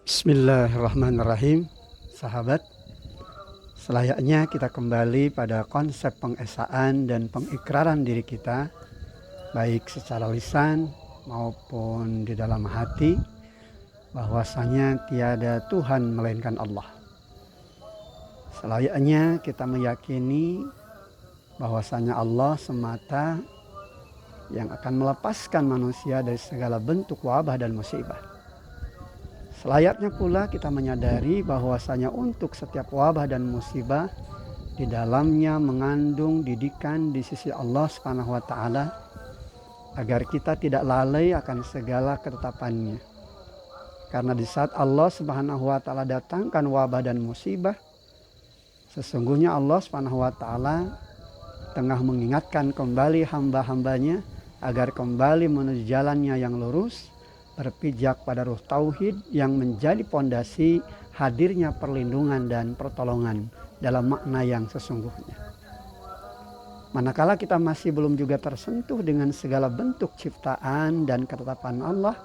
Bismillahirrahmanirrahim. Sahabat, selayaknya kita kembali pada konsep pengesaan dan pengikraran diri kita, baik secara lisan maupun di dalam hati, bahwasanya tiada Tuhan melainkan Allah. Selayaknya kita meyakini bahwasanya Allah semata yang akan melepaskan manusia dari segala bentuk wabah dan musibah. Selayaknya pula kita menyadari bahwasanya untuk setiap wabah dan musibah di dalamnya mengandung didikan di sisi Allah Subhanahu wa taala agar kita tidak lalai akan segala ketetapannya. Karena di saat Allah Subhanahu wa taala datangkan wabah dan musibah, sesungguhnya Allah Subhanahu wa taala tengah mengingatkan kembali hamba-hambanya agar kembali menuju jalannya yang lurus, berpijak pada ruh tauhid yang menjadi pondasi hadirnya perlindungan dan pertolongan dalam makna yang sesungguhnya. Manakala kita masih belum juga tersentuh dengan segala bentuk ciptaan dan ketetapan Allah,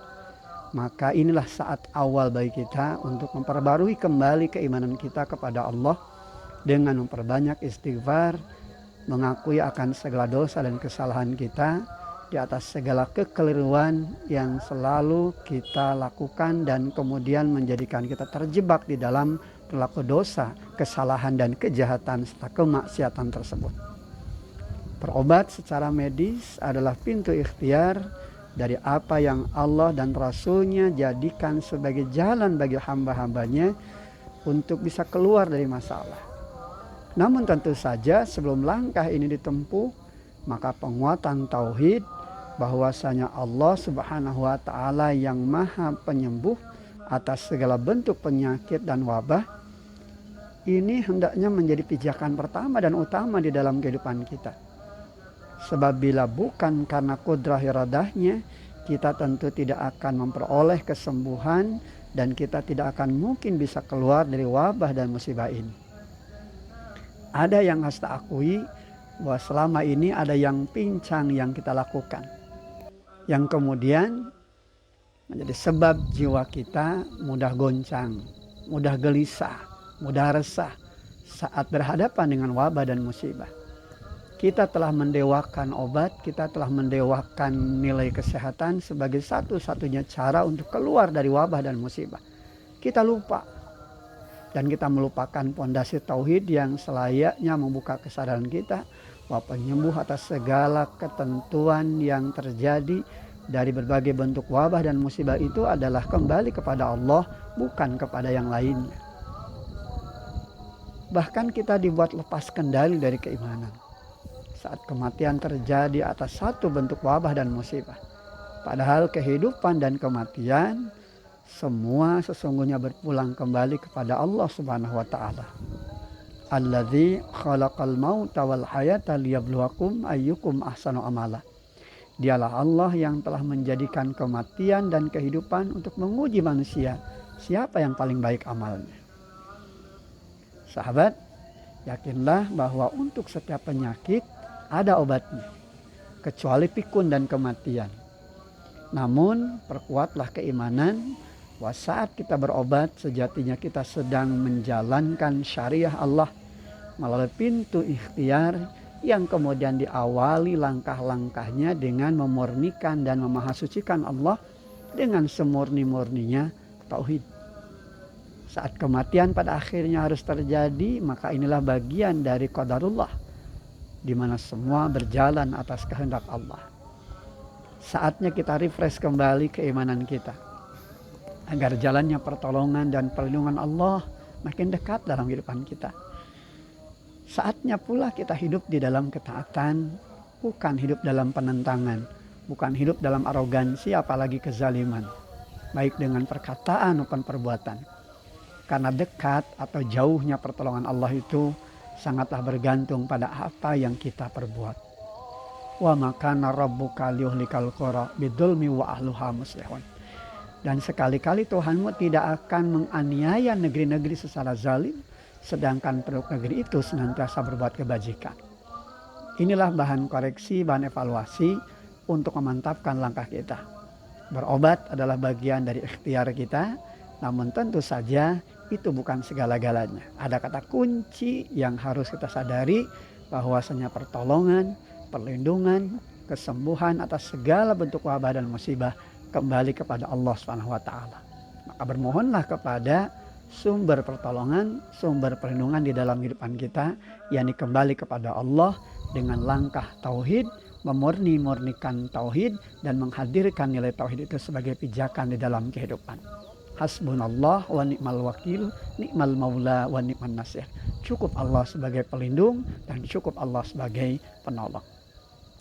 maka inilah saat awal bagi kita untuk memperbarui kembali keimanan kita kepada Allah dengan memperbanyak istighfar, mengakui akan segala dosa dan kesalahan kita di atas segala kekeliruan yang selalu kita lakukan dan kemudian menjadikan kita terjebak di dalam perilaku dosa, kesalahan dan kejahatan serta kemaksiatan tersebut. Berobat secara medis adalah pintu ikhtiar dari apa yang Allah dan Rasul-Nya jadikan sebagai jalan bagi hamba-hambanya untuk bisa keluar dari masalah. Namun tentu saja sebelum langkah ini ditempuh, maka penguatan tauhid bahwasanya Allah Subhanahu wa taala yang Maha Penyembuh atas segala bentuk penyakit dan wabah ini hendaknya menjadi pijakan pertama dan utama di dalam kehidupan kita. Sebab bila bukan karena kudrah iradahnya, kita tentu tidak akan memperoleh kesembuhan dan kita tidak akan mungkin bisa keluar dari wabah dan musibah ini. Ada yang harus kita akui bahwa selama ini ada yang pincang yang kita lakukan, yang kemudian menjadi sebab jiwa kita mudah goncang, mudah gelisah, mudah resah saat berhadapan dengan wabah dan musibah. Kita telah mendewakan obat, kita telah mendewakan nilai kesehatan sebagai satu-satunya cara untuk keluar dari wabah dan musibah. Kita lupa dan kita melupakan pondasi tauhid yang selayaknya membuka kesadaran kita bahwa penyembuh atas segala ketentuan yang terjadi dari berbagai bentuk wabah dan musibah itu adalah kembali kepada Allah, bukan kepada yang lainnya. Bahkan kita dibuat lepas kendali dari keimanan saat kematian terjadi atas satu bentuk wabah dan musibah. Padahal kehidupan dan kematian semua sesungguhnya berpulang kembali kepada Allah Subhanahu wa taala. Alladzi khalaqal mauta wal hayata liyabluwakum ayyukum ahsanu amala. Dialah Allah yang telah menjadikan kematian dan kehidupan untuk menguji manusia, siapa yang paling baik amalnya. Sahabat, yakinlah bahwa untuk setiap penyakit ada obatnya, kecuali pikun dan kematian. Namun perkuatlah keimanan bahwa saat kita berobat sejatinya kita sedang menjalankan syariah Allah melalui pintu ikhtiar yang kemudian diawali langkah-langkahnya dengan memurnikan dan memahasucikan Allah dengan semurni-murninya tauhid. Saat kematian pada akhirnya harus terjadi, maka inilah bagian dari qadarullah, di mana semua berjalan atas kehendak Allah. Saatnya kita refresh kembali keimanan kita agar jalannya pertolongan dan perlindungan Allah makin dekat dalam kehidupan kita. Saatnya pula kita hidup di dalam ketaatan, bukan hidup dalam penentangan, bukan hidup dalam arogansi apalagi kezaliman, baik dengan perkataan maupun perbuatan. Karena dekat atau jauhnya pertolongan Allah itu sangatlah bergantung pada apa yang kita perbuat. Wa makana rabbuka liyuhlikal qura bidzulmi wa ahluha muslihun. Dan sekali-kali Tuhanmu tidak akan menganiaya negeri-negeri secara zalim, sedangkan penduduk negeri itu senantiasa berbuat kebajikan. Inilah bahan koreksi, bahan evaluasi untuk memantapkan langkah kita. Berobat adalah bagian dari ikhtiar kita Namun tentu saja itu bukan segala-galanya. Ada kata kunci yang harus kita sadari, bahwasanya pertolongan, perlindungan, kesembuhan atas segala bentuk wabah dan musibah kembali kepada Allah Subhanahu wa taala. Maka bermohonlah kepada sumber pertolongan, sumber perlindungan di dalam kehidupan kita, yakni kembali kepada Allah dengan langkah tauhid, memurni-murnikan tauhid dan menghadirkan nilai tauhid itu sebagai pijakan di dalam kehidupan. Hasbunallah wa ni'mal wakil, ni'mal maula wa ni'man nasir. Cukup Allah sebagai pelindung dan cukup Allah sebagai penolong.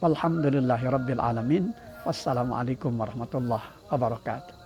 Walhamdulillahirabbil alamin. Wassalamualaikum warahmatullahi wabarakatuh.